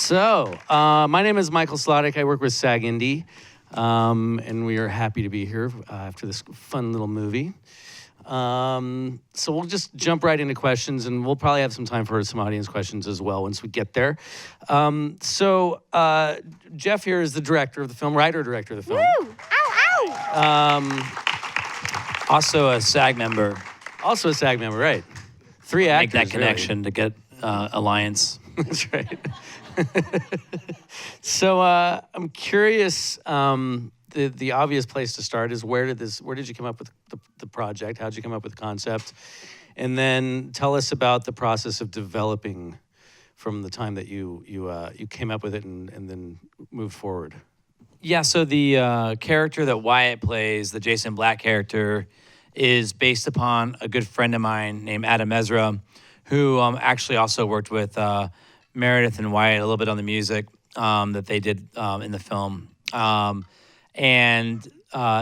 So, my name is Michael Sladek. I work with SAG-Indy, and we are happy to be here after this fun little movie. So we'll just jump right into questions, and we'll probably have some time for some audience questions as well once we get there. Jeff here is the director of the film, writer-director of the film. Woo! Ow, ow! Also a SAG member. Also a SAG member, right. 3 actors, Make that connection to get Alliance. That's right. So I'm curious, the obvious place to start is where did you come up with the project? How did you come up with the concept? And then tell us about the process of developing from the time that you came up with it and then moved forward. Yeah, so the character that Wyatt plays, the Jason Black character, is based upon a good friend of mine named Adam Ezra, who actually also worked with Meredith and Wyatt a little bit on the music that they did in the film.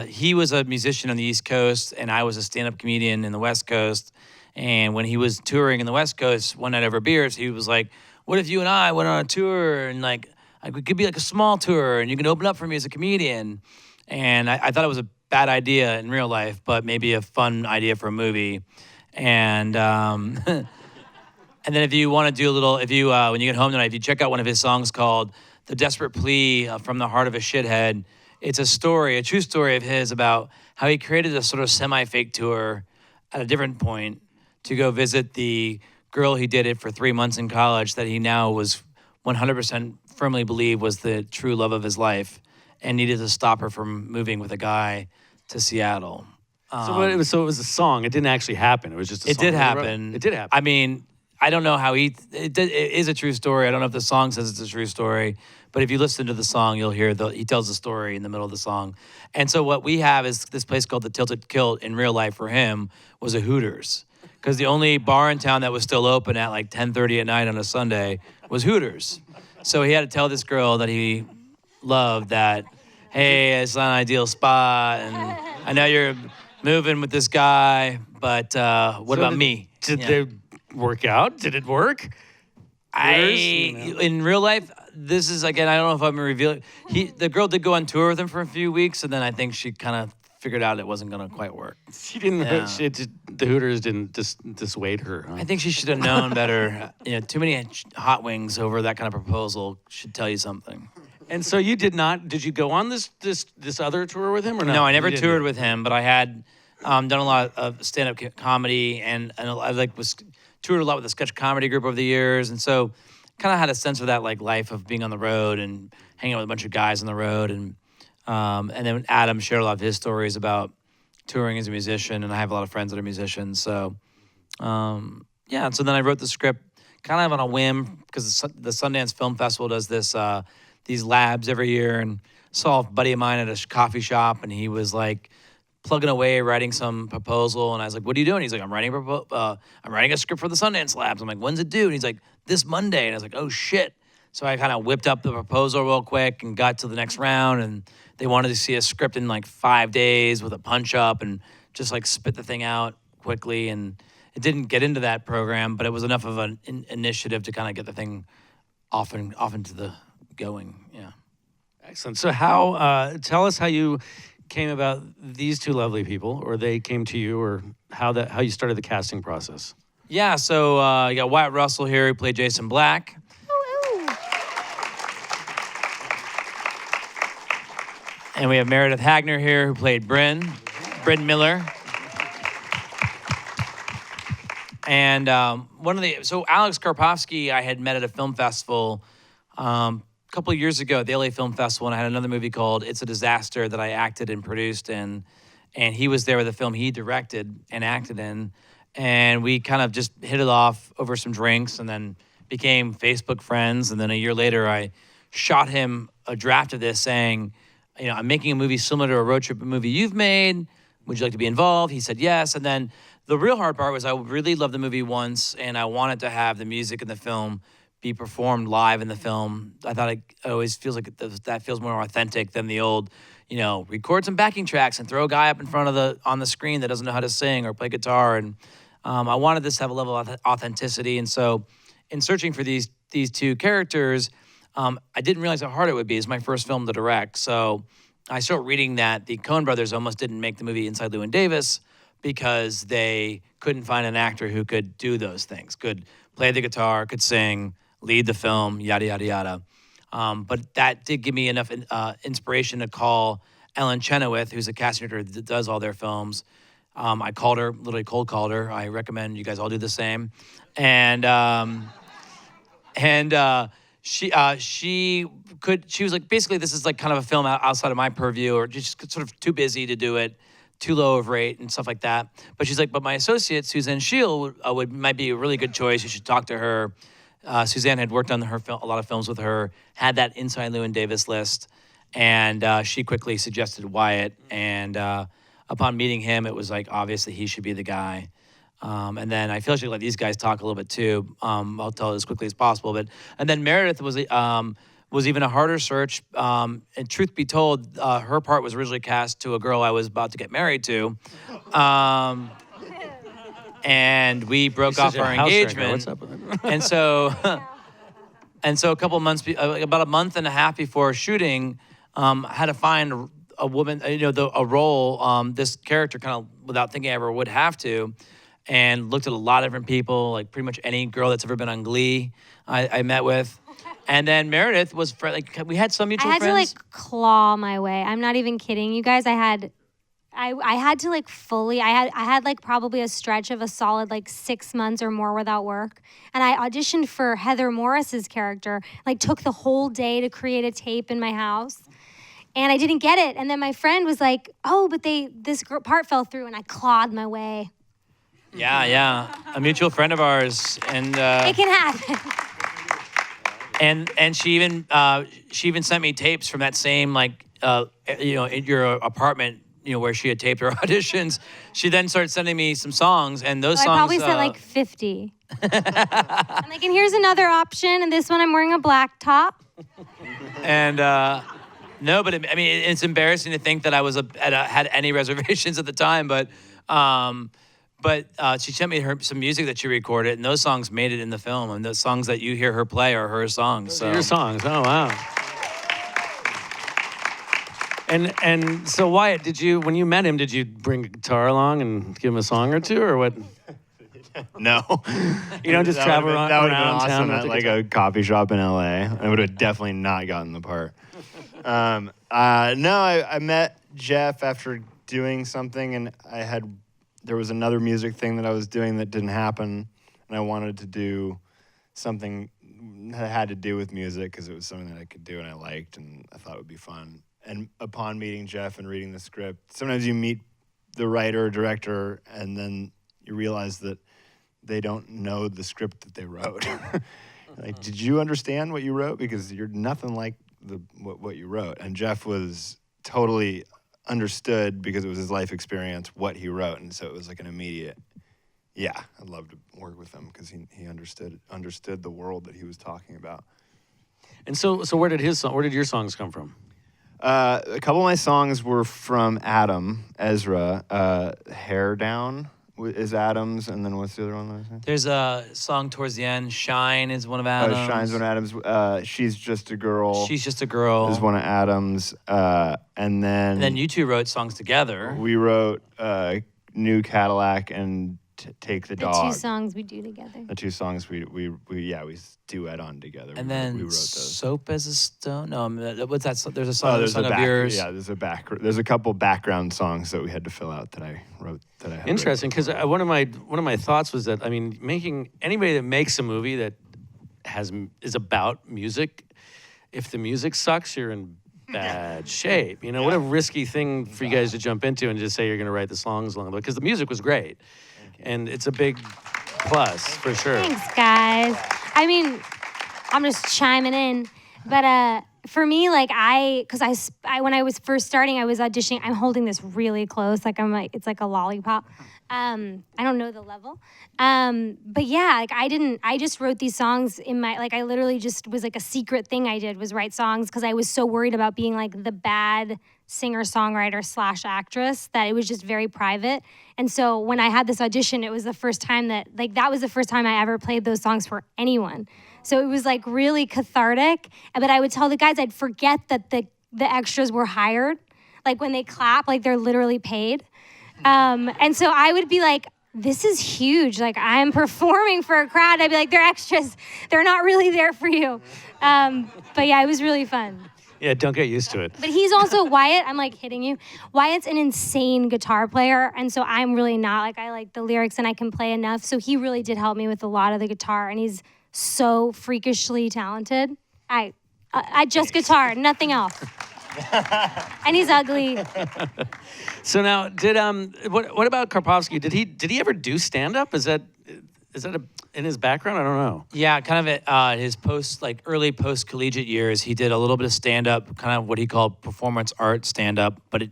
He was a musician on the East Coast, and I was a stand-up comedian in the West Coast. And when he was touring in the West Coast one night over beers, he was like, what if you and I went on a tour and it could be like a small tour and you can open up for me as a comedian. And I thought it was a bad idea in real life, but maybe a fun idea for a movie. And and then if you want to do a little, when you get home tonight, if you check out one of his songs called The Desperate Plea from the Heart of a Shithead, it's a true story of his about how he created a sort of semi-fake tour at a different point to go visit the girl he did it for 3 months in college that he now was 100% firmly believed was the true love of his life and needed to stop her from moving with a guy to Seattle. So it was a song. It didn't actually happen. It was just a song. It did happen. It did happen. I mean, I don't know how it is a true story. I don't know if the song says it's a true story, but if you listen to the song, you'll hear he tells the story in the middle of the song. And so what we have is this place called the Tilted Kilt in real life for him was a Hooters. Because the only bar in town that was still open at like 10:30 at night on a Sunday was Hooters. So he had to tell this girl that he loved that, hey, it's not an ideal spot, and I know you're moving with this guy, but what about me? Did they work out? Did it work? In real life, this is, again, I don't know if I'm revealing. The girl did go on tour with him for a few weeks, and then I think she kind of figured out it wasn't going to quite work. She didn't. Yeah. The Hooters didn't dissuade her. Huh? I think she should have known better. Too many hot wings over that kind of proposal should tell you something. And so you did not. Did you go on this other tour with him or not? No, I never toured with him, but I had done a lot of stand-up comedy, and I was toured a lot with a sketch comedy group over the years, and so kind of had a sense of that life of being on the road and hanging out with a bunch of guys on the road, and then Adam shared a lot of his stories about touring as a musician, and I have a lot of friends that are musicians, so and so then I wrote the script kind of on a whim because the Sundance Film Festival does these labs every year, and saw a buddy of mine at a coffee shop, and he was like plugging away, writing some proposal, and I was like, what are you doing? He's like, I'm writing a script for the Sundance Labs. I'm like, when's it due? And he's like, this Monday. And I was like, oh shit. So I kind of whipped up the proposal real quick and got to the next round, and they wanted to see a script in 5 days with a punch up and just spit the thing out quickly, and it didn't get into that program, but it was enough of an initiative to kind of get the thing off into the going. Yeah. Excellent. So tell us how you came about these two lovely people, or they came to you, or how you started the casting process. Yeah, so you got Wyatt Russell here, who played Jason Black. And we have Meredith Hagner here, who played Bryn Miller. And so Alex Karpovsky, I had met at a film festival a couple of years ago at the LA Film Festival, and I had another movie called It's a Disaster that I acted and produced in, and he was there with a film he directed and acted in, and we kind of just hit it off over some drinks and then became Facebook friends, and then a year later I shot him a draft of this saying, I'm making a movie similar to a road trip movie you've made. Would you like to be involved? He said yes, and then the real hard part was I really loved the movie once, and I wanted to have the music in the film be performed live in the film. I thought it always feels like that feels more authentic than the old, record some backing tracks and throw a guy up in front of on the screen that doesn't know how to sing or play guitar. And I wanted this to have a level of authenticity. And so in searching for these two characters, I didn't realize how hard it would be. It's my first film to direct. So I started reading that the Coen brothers almost didn't make the movie Inside Llewyn Davis because they couldn't find an actor who could do those things, could play the guitar, could sing, lead the film, yada, yada, yada. But that did give me enough inspiration to call Ellen Chenoweth, who's a casting director that does all their films. I called her, literally cold called her. I recommend you guys all do the same. And she was like, basically, this is like kind of a film outside of my purview, or just sort of too busy to do it, too low of rate and stuff like that. But she's like, but my associate, Suzanne Scheel, might be a really good choice. You should talk to her. Suzanne had worked on a lot of films with her, had that Inside Llewyn Davis list, and she quickly suggested Wyatt. And upon meeting him, it was like, obviously, he should be the guy. And then I feel I should let these guys talk a little bit too. I'll tell it as quickly as possible. And then Meredith was even a harder search. And truth be told, her part was originally cast to a girl I was about to get married to. And we broke off our engagement. What's up with it? And so a couple months, about a month and a half before shooting, had to find a woman, a role, this character kind of without thinking I ever would have to. And looked at a lot of different people, like pretty much any girl that's ever been on Glee, I met with. And then Meredith was, we had some mutual friends. I had to claw my way. I'm not even kidding you guys. I had to fully, I had probably a stretch of a solid 6 months or more without work. And I auditioned for Heather Morris's character, took the whole day to create a tape in my house. And I didn't get it. And then my friend was like, oh, but this part fell through, and I clawed my way. Yeah, a mutual friend of ours, and it can happen. And she even sent me tapes from that same in your apartment, where she had taped her auditions. She then started sending me some songs, and those songs. I probably sent 50. I'm like, and here's another option, and this one I'm wearing a black top. And no, but it's embarrassing to think that I had any reservations at the time, but. But she sent me some music that she recorded, and those songs made it in the film. And those songs that you hear her play are her songs. Those are your songs. Oh, wow. And so Wyatt, when you met him, did you bring a guitar along and give him a song or two, or what? No. You don't just travel around That would have been town awesome at a coffee shop in LA. I would have definitely not gotten the part. No, I met Jeff after doing something, and there was another music thing that I was doing that didn't happen, and I wanted to do something that had to do with music because it was something that I could do and I liked, and I thought it would be fun. And upon meeting Jeff and reading the script, sometimes you meet the writer or director, and then you realize that they don't know the script that they wrote. Did you understand what you wrote? Because you're nothing like what you wrote. And Jeff was totally understood, because it was his life experience, what he wrote, and so it was an immediate, I'd love to work with him because he understood the world that he was talking about. And so where did your songs come from? A couple of my songs were from Adam Ezra. Hair Down is Adam's, and then what's the other one that I said? There's a song towards the end. Shine is one of Adam's. Shine's one of Adam's. She's Just a Girl. She's Just a Girl is one of Adam's. And then you two wrote songs together. We wrote New Cadillac and Take the Dog. The two songs we do together. The two songs we duet on together. And we wrote those. Soap as a Stone. No, what's that? There's a song. Of yours. Yeah, there's a couple background songs that we had to fill out that I wrote. Interesting, because one of my thoughts was that making anybody that makes a movie that is about music, if the music sucks, you're in bad shape. What a risky thing for you guys to jump into and just say you're going to write the songs along the way, because the music was great. And it's a big plus, for sure. Thanks, guys. I'm just chiming in. But for me, when I was first starting, I was auditioning. I'm holding this really close. It's like a lollipop. I don't know the level. But yeah, I just wrote these songs in my, I literally just was a secret thing I did was write songs, because I was so worried about being the bad singer-songwriter / actress that it was just very private. And so when I had this audition, it was the first time that was the first time I ever played those songs for anyone. So it was like really cathartic. But I would tell the guys I'd forget that the extras were hired. Like when they clap, like they're literally paid. And so I would be like, this is huge. Like I'm performing for a crowd. I'd be like, they're extras. They're not really there for you. But yeah, it was really fun. Yeah, don't get used to it. But he's also Wyatt. I'm like hitting you. Wyatt's an insane guitar player. And so I'm really not. Like I like the lyrics and I can play enough. So he really did help me with a lot of the guitar. And he's so freakishly talented. I just guitar, nothing else. And he's ugly. So now, what about Karpovsky? Did he ever do stand up? Is that in his background? I don't know. Yeah, kind of at his early post collegiate years, he did a little bit of stand up, kind of what he called performance art stand up, but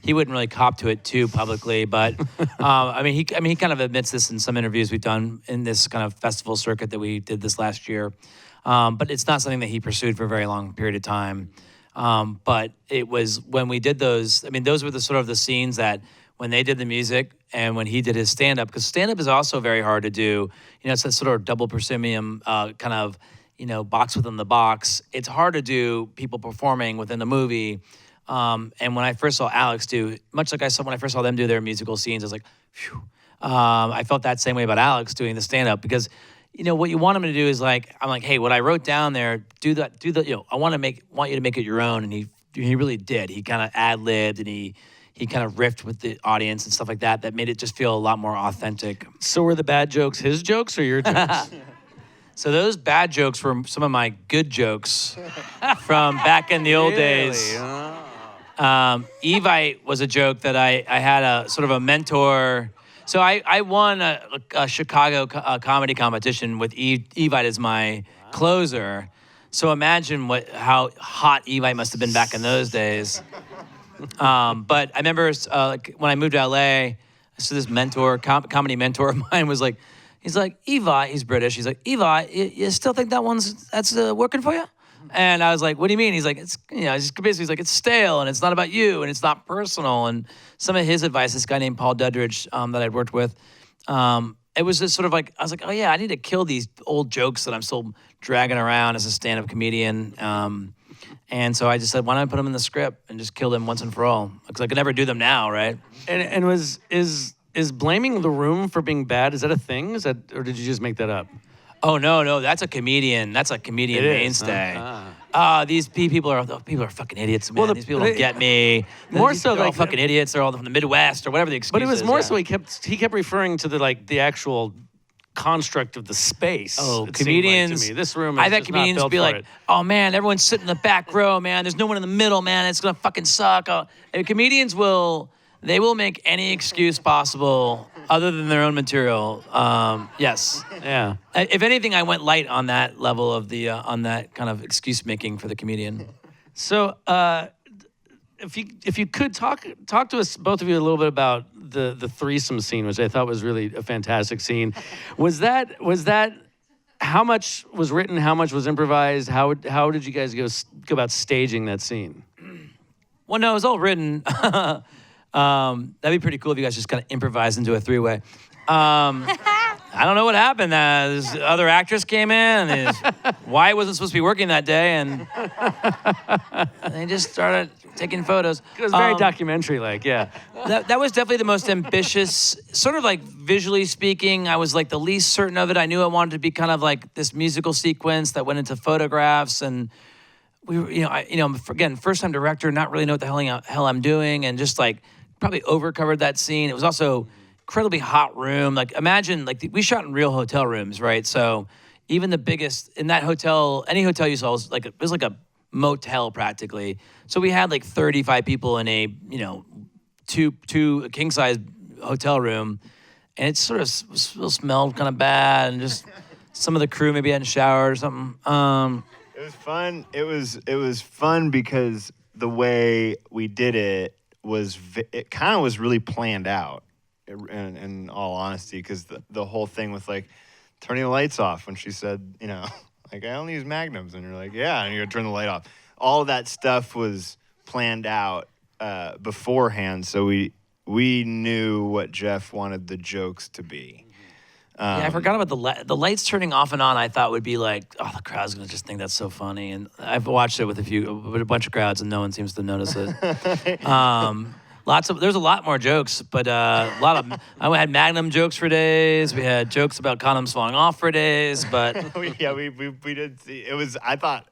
he wouldn't really cop to it too publicly. But he kind of admits this in some interviews we've done in this kind of festival circuit that we did this last year. But it's not something that he pursued for a very long period of time. But it was when we did those. Those were the sort of the scenes that when they did the music and when he did his stand-up, because stand-up is also very hard to do. It's a sort of double proscenium kind of, box within the box. It's hard to do people performing within the movie. And when I first saw Alex do, much like when I first saw them do their musical scenes, I was like, phew. I felt that same way about Alex doing the stand-up because, what you want him to do is I'm like, hey, what I wrote down there, do the, I want you to make it your own. And he really did. He kind of ad-libbed and he kind of riffed with the audience and stuff like that. That made it just feel a lot more authentic. So were the bad jokes his jokes or your jokes? So those bad jokes were some of my good jokes from back in the old days. Evite was a joke that I had a sort of a mentor. So I won a Chicago comedy competition with Evite as my closer. So imagine how hot Evite must have been back in those days. But I remember when I moved to LA, so this mentor, comedy mentor of mine was like, he's like, Evite, he's British. He's like, Evite, you still think that's working for you? And I was like, what do you mean? He's like, it's he's like, it's stale and it's not about you and it's not personal. And some of his advice, this guy named Paul Dudridge that I'd worked with, it was just sort of like, I was like, oh yeah, I need to kill these old jokes that I'm still dragging around as a stand-up comedian. And so I just said, why don't I put them in the script and just kill them once and for all? Because I could never do them now, right? And is blaming the room for being bad, is that a thing? Or did you just make that up? Oh no, that's a comedian. That's a comedian mainstay. These people are fucking idiots, man. These people don't get me. They're all fucking idiots. They're all from the Midwest or whatever the excuse is. But it was more so he kept referring to the actual construct of the space. Oh, comedians. Like to me. This room is I've had just comedians not built be for like, it. oh man, everyone's sitting in the back row, man. There's no one in the middle, man. It's gonna fucking suck. And comedians will make any excuse possible other than their own material. Yes. Yeah. If anything, I went light on that level of on that kind of excuse making for the comedian. So, if you could talk to us, both of you, a little bit about the threesome scene, which I thought was really a fantastic scene. Was that how much was written? How much was improvised? How did you guys go about staging that scene? Well, no, it was all written. That'd be pretty cool if you guys just kind of improvised into a three-way. I don't know what happened. This other actress came in, and Wyatt wasn't supposed to be working that day, and they just started taking photos. It was very documentary-like, yeah. That was definitely the most ambitious, sort of like visually speaking, I was like the least certain of it. I knew I wanted to be kind of like this musical sequence that went into photographs, and we were, again, first-time director, not really know what the hell I'm doing, and just like probably over-covered that scene. It was also incredibly hot room. Like imagine, we shot in real hotel rooms, right? So even the biggest, in that hotel, any hotel you saw was like a motel practically. So we had like 35 people in a, two king-size hotel room, and it sort of smelled kind of bad, and just some of the crew maybe hadn't showered or something. It was fun. It was fun because the way we did it it kind of was really planned out, in all honesty, because the whole thing with like turning the lights off when she said, like, I only use magnums, and you're like, yeah, and you're gonna turn the light off. All of that stuff was planned out beforehand, so we knew what Jeff wanted the jokes to be. Yeah, I forgot about the lights turning off and on. I thought would be like, oh, the crowd's gonna just think that's so funny. And I've watched it with a bunch of crowds, and no one seems to notice it. There's a lot more jokes, but I had Magnum jokes for days. We had jokes about condoms falling off for days, but we did see. It was. I thought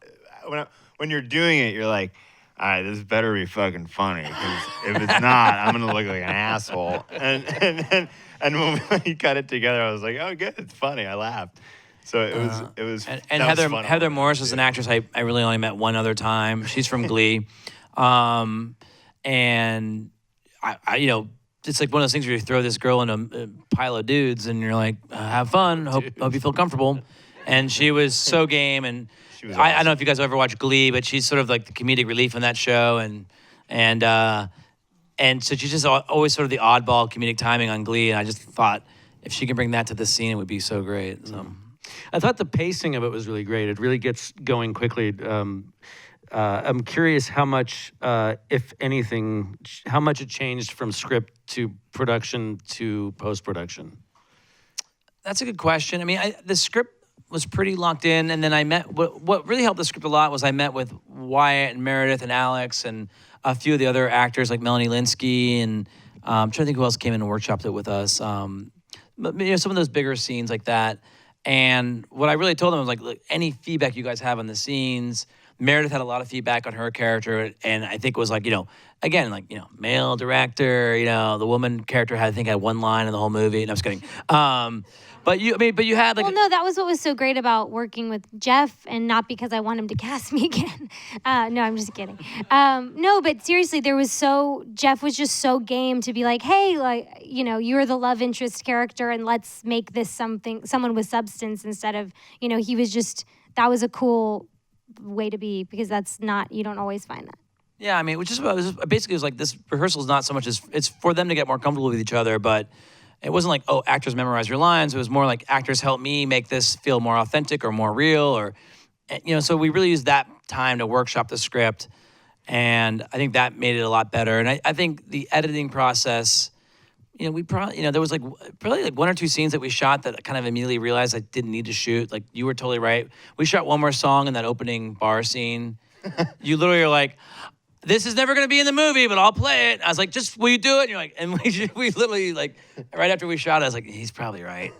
when you're doing it, you're like, all right, this better be fucking funny, because if it's not, I'm gonna look like an asshole. And when we cut it together, I was like, oh, good, it's funny. I laughed. So it was. And that was fun. Heather Morris was an actress I really only met one other time. She's from Glee, and I it's like one of those things where you throw this girl in a pile of dudes, and you're like, have fun, hope you feel comfortable. And she was so game, and Awesome. I don't know if you guys ever watched Glee, but she's sort of like the comedic relief in that show, and so she's just always sort of the oddball comedic timing on Glee, and I just thought if she can bring that to the scene, it would be so great. So I thought the pacing of it was really great. It really gets going quickly. I'm curious how much, if anything, how much it changed from script to production to post-production. That's a good question. I mean, the script was pretty locked in, and then I met. What really helped the script a lot was I met with Wyatt and Meredith and Alex and a few of the other actors like Melanie Linsky, and I'm trying to think who else came in and workshopped it with us. But some of those bigger scenes like that. And what I really told them was like, look, any feedback you guys have on the scenes. Meredith had a lot of feedback on her character, and I think it was like, again, like, male director, the woman character had one line in the whole movie. And I was kidding. But you had like. Well, no, that was what was so great about working with Jeff, and not because I want him to cast me again. No, I'm just kidding. No, but seriously, Jeff was just so game to be like, hey, like, you're the love interest character, and let's make this someone with substance instead of, he was just, that was a cool way to be, because you don't always find that. Yeah, I mean, basically it was like this rehearsal is not so much as it's for them to get more comfortable with each other, but it wasn't like, oh, actors memorize your lines. It was more like actors help me make this feel more authentic or more real, or so we really used that time to workshop the script, and I think that made it a lot better. And I think the editing process, we probably, there was probably one or two scenes that we shot that I kind of immediately realized I didn't need to shoot. Like, you were totally right. We shot one more song in that opening bar scene. You literally are like, this is never going to be in the movie, but I'll play it. I was like, will you do it? And you're like, and we literally, like, right after we shot it, I was like, he's probably right.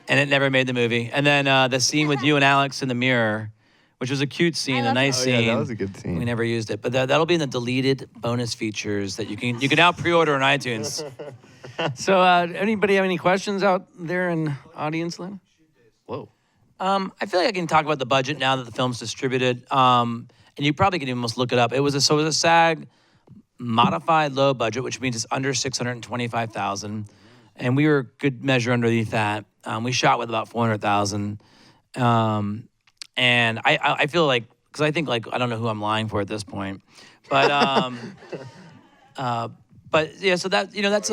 And it never made the movie. And then the scene with you and Alex in the mirror, which was a cute scene, a nice scene. Yeah, that was a good scene. We never used it, but that'll be in the deleted bonus features that you can now pre-order on iTunes. So, anybody have any questions out there in audience land? Whoa. I feel like I can talk about the budget now that the film's distributed. And you probably can even almost look it up. It was a SAG modified low budget, which means it's under $625,000, and we were good measure underneath that. We shot with about $400,000, and I feel like, because I think, like, I don't know who I'm lying for at this point, but but yeah, so that that's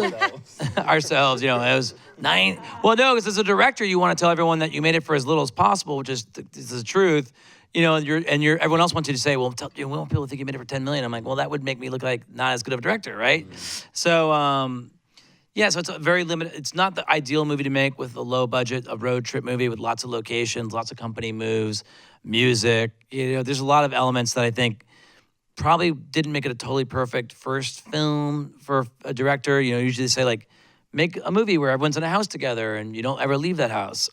ourselves. It was 9. Well, no, because as a director, you want to tell everyone that you made it for as little as possible, which is the truth. Everyone else wants you to say, well, we want people to think you made it for $10 million. I'm like, well, that would make me look like not as good of a director, right? Mm-hmm. So, so it's a very limited. It's not the ideal movie to make with a low budget, a road trip movie with lots of locations, lots of company moves, music. There's a lot of elements that I think probably didn't make it a totally perfect first film for a director. Usually they say, like, make a movie where everyone's in a house together and you don't ever leave that house.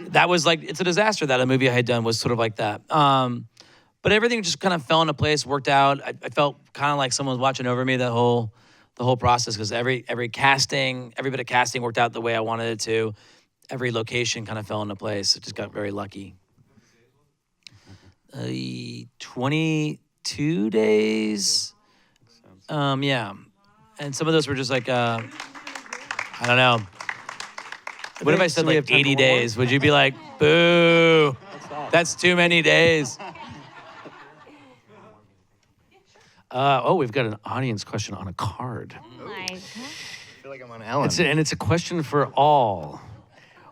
That was like, it's a disaster that a movie I had done was sort of like that. But everything just kind of fell into place, worked out. I felt kind of like someone was watching over me the whole process, because every bit of casting worked out the way I wanted it to. Every location kind of fell into place. It just got very lucky. 22 days. Yeah. And some of those were just like, I don't know. What if I said like 80 days? Would you be like, boo, that's too many days? We've got an audience question on a card. Oh my God. I feel like I'm on Ellen. It's a question for all.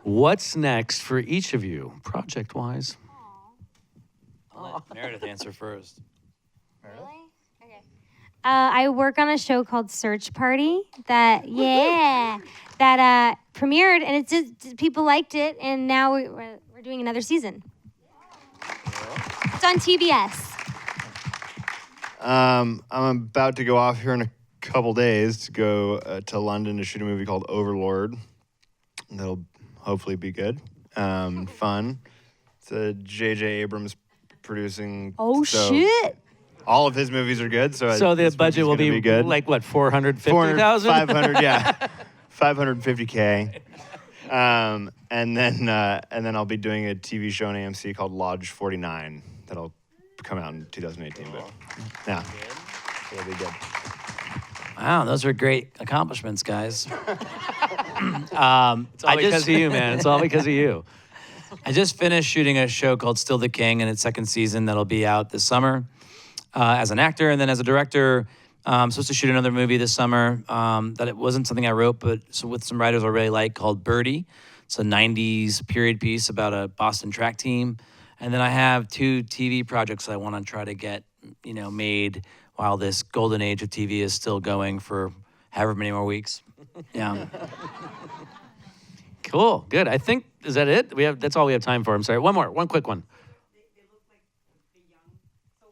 What's next for each of you, project-wise? I'll let Meredith answer first. Really? Okay. I work on a show called Search Party that premiered, and people liked it, and now we're doing another season. It's on TBS. I'm about to go off here in a couple days to go to London to shoot a movie called Overlord. That'll hopefully be good, fun. It's a J.J. Abrams producing. Oh, shit. All of his movies are good, so the budget will be good. like what, 450,000? 500, yeah, 550K. And then I'll be doing a TV show on AMC called Lodge 49 that'll come out in 2018. But yeah, it'll be good. Wow, those are great accomplishments, guys. It's all because of you, man. It's all because of you. I just finished shooting a show called Still the King in its second season that'll be out this summer as an actor. And then as a director, I'm supposed to shoot another movie this summer that it wasn't something I wrote, but with some writers I really like, called Birdie. It's a 90s period piece about a Boston track team. And then I have 2 TV projects I want to try to get, made while this golden age of TV is still going for however many more weeks. Yeah. Cool. Good. I think, is that it? That's all we have time for. I'm sorry. One quick one. They look like the young. So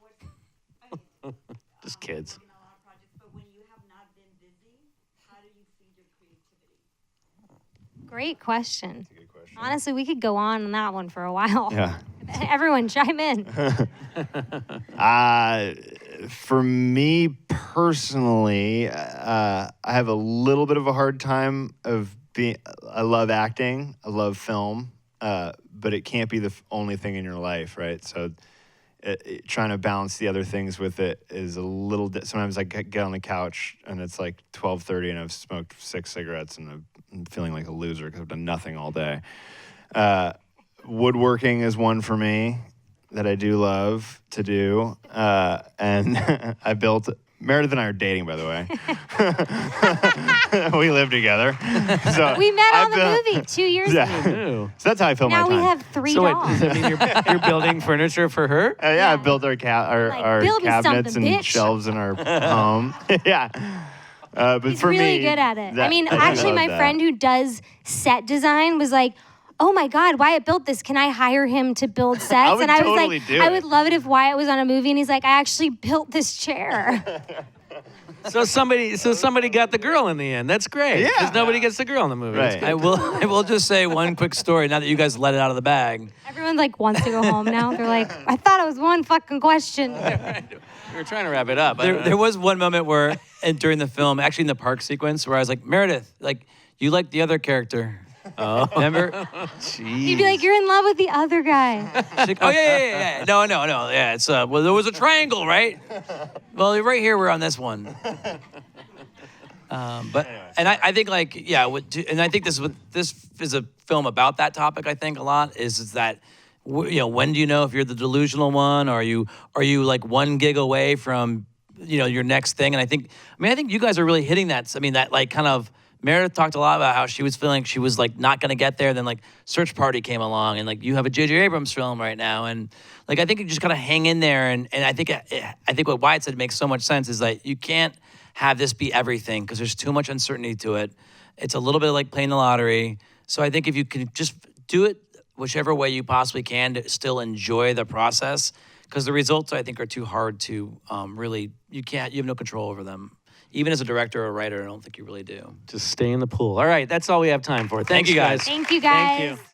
what? Just kids. In a lot of projects, but when you have not been busy, how do you feed your creativity? Great question. Honestly, we could go on that one for a while. Yeah. Everyone, chime in. For me personally, I have a little bit of a hard time of being. I love acting. I love film, but it can't be the only thing in your life, right? So, trying to balance the other things with it is a little. Sometimes I get on the couch and it's like 12:30 and I've smoked 6 cigarettes and I'm feeling like a loser because I've done nothing all day. Woodworking is one for me that I do love to do. And I built, Meredith and I are dating, by the way. We live together. So We met on the movie 2 years ago. Ooh. So that's how I fill Now my we time. have 3 So wait, dogs. does that mean you're building furniture for her? Yeah, I built our, Like, our build me cabinets something, and bitch. shelves in our home. Yeah. But He's for really me, good at it. that- I mean, do actually, love my that. friend who does set design was like, "Oh my God, Wyatt built this. Can I hire him to build sets?" would and I was totally like, do "I it." would love it if Wyatt was on a movie." And he's like, "I actually built this chair." So somebody got the girl in the end. That's great. Yeah. Because nobody gets the girl in the movie. That's Right. good. I will just say one quick story now that you guys let it out of the bag. Everyone like wants to go home now. They're like, "I thought it was one fucking question." We were trying to wrap it up. There was one moment where, and during the film, actually in the park sequence, where I was like, Meredith, like, you like the other character. Oh. Remember? You'd be like, "You're in love with the other guy." She's like, oh, yeah. No. Yeah, it's, well, there was a triangle, right? Well, right here, we're on this one. And I think, like, yeah, and I think this is a film about that topic, I think, a lot, is that, when do you know if you're the delusional one, or are you like 1 gig away from, your next thing? And I think you guys are really hitting that. I mean, that like kind of, Meredith talked a lot about how she was feeling she was like not gonna get there. Then like Search Party came along, and like you have a J.J. Abrams film right now, and like I think you just gotta hang in there. And I think what Wyatt said makes so much sense is that you can't have this be everything because there's too much uncertainty to it. It's a little bit like playing the lottery. So I think if you can just do it whichever way you possibly can to still enjoy the process, because the results I think are too hard to really. You have no control over them. Even as a director or a writer, I don't think you really do. Just stay in the pool. All right, that's all we have time for. Thanks, you, guys. guys. Thank you, guys. Thank you.